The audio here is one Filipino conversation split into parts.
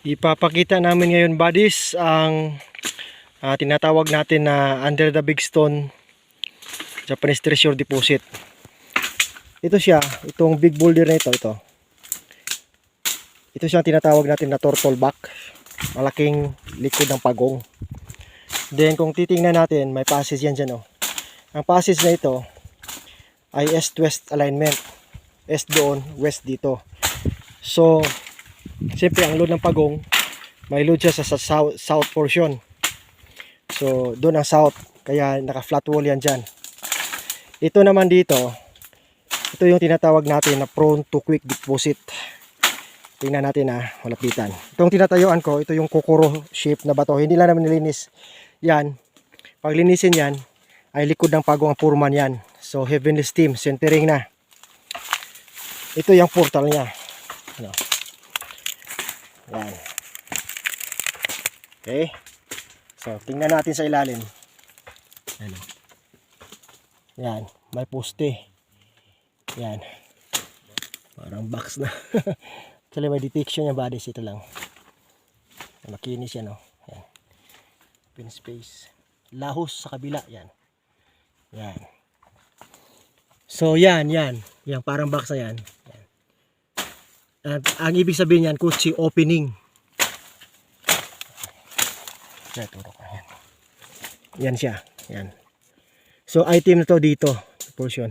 Ipapakita namin ngayon, buddies, ang tinatawag natin na under the big stone Japanese treasure deposit. Ito siya, itong big boulder na ito. Ito siya ang tinatawag natin na turtle back, malaking likod ng pagong. Then kung titingnan natin, may passage yan dyan, oh. Ang passage na ito ay east-west alignment, east doon, west dito. So siyempre ang load ng pagong, may load siya sa south portion. So doon ang south, kaya naka flat wall yan dyan. Ito naman dito, ito yung tinatawag natin na prone to quick deposit. Tingnan natin na malapitan. Itong tinatayuan ko, ito yung kokoro shape na bato. Hindi lang naman nilinis yan. Pag linisin yan, ay likod ng pagong ang purman yan. So heavenly steam, centering na. Ito yung portal niya. Ano? Yan. Okay. So tingnan natin sa ilalim. Ano? Yan, may poste. Yan. Parang box na. Actually may detection yung bodies, ito lang. Makinis yan, oh. Yan. Open space. Lahos sa kabila, yan. Yan. So yan. Yan parang box na yan. Yan. At ang ibig sabihin yan, kutsi opening. Yan siya. Yan. So item na to dito, portion.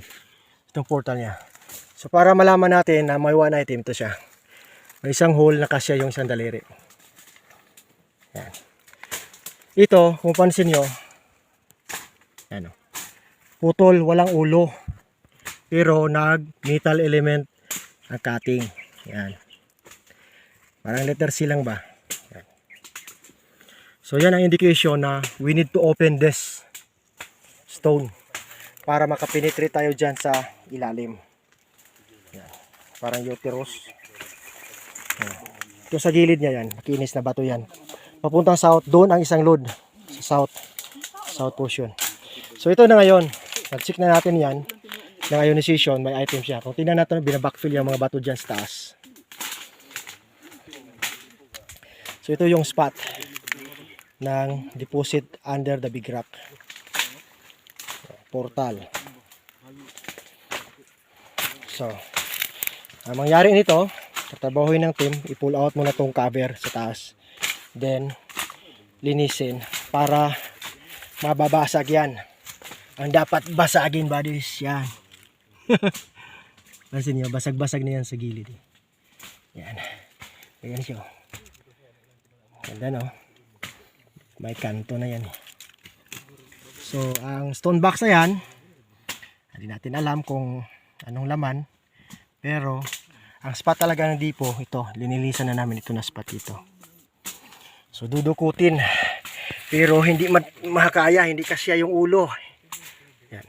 Itong portal niya. So para malaman natin na may one item to siya. May isang hole na kasya yung isang daliri. Yan. Ito, kung pansin nyo, ano, putol, walang ulo. Pero nag-metal element ang cutting. Yan. Parang letter C lang ba? Yan. So yan ang indication na we need to open this stone para makapenetrate tayo dyan sa ilalim. Yan. Parang uterus. Ito sa gilid niya yan, makinis na bato yan. Papuntang south, doon ang isang load sa south portion. So ito na ngayon, nag-check na natin yan. Na ionization, may item siya. Kung tingnan natin, binabackfill yung mga bato dyan sa taas. So ito yung spot ng deposit under the big rock. Portal. So ang mangyari nito, tatrabahuin ng team, i-pull out muna tong cover sa taas, then linisin para mababasag yan. Ang dapat basagin, buddies, yan. Pansin nyo, basag-basag na yan sa gilid. Yan. Ayan siya. Ganda, no? May kanto na yan. So ang stone box na yan, hindi natin alam kung anong laman, pero ang spot talaga ng dipo, ito, linilisan na namin ito na spot dito. So dudukutin, pero hindi makakaya, hindi kasya yung ulo. Yan.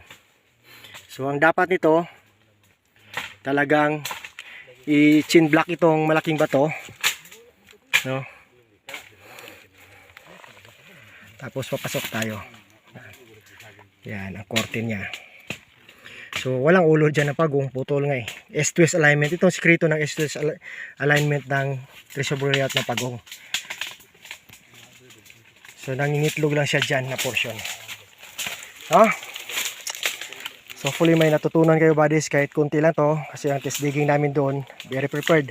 So ang dapat nito, talagang i-chin block itong malaking bato, no? Tapos papasok tayo. Yan, ang korte niya. So walang ulo dyan na pagong, putol nga eh. East-west alignment. Itong sikreto ng east-west alignment ng treasure na pagong. So nangingitlog lang siya dyan na portion. So hopefully may natutunan kayo, buddies, kahit kunti lang to. Kasi ang test digging namin doon, very prepared.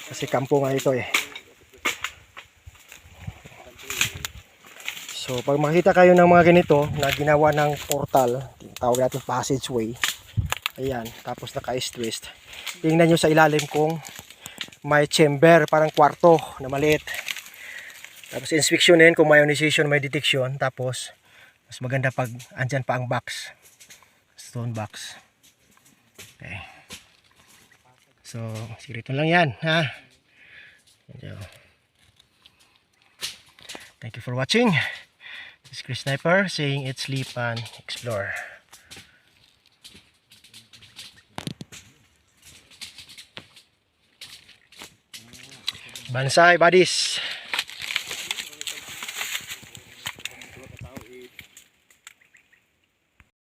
Kasi kampo nga ito eh. So pag makita kayo ng mga ganito na ginawa ng portal, tawag natin passageway, ayan, tapos naka east-west, tingnan nyo sa ilalim kung may chamber, parang kwarto na maliit. Tapos inspeksyonin kung may ionization, may detection. Tapos mas maganda pag andyan pa ang box, stone box. Okay. So sikreto lang yan, ha. Thank you for watching. This is Chris Sniper saying it's sleep and explore. Bansai, buddies.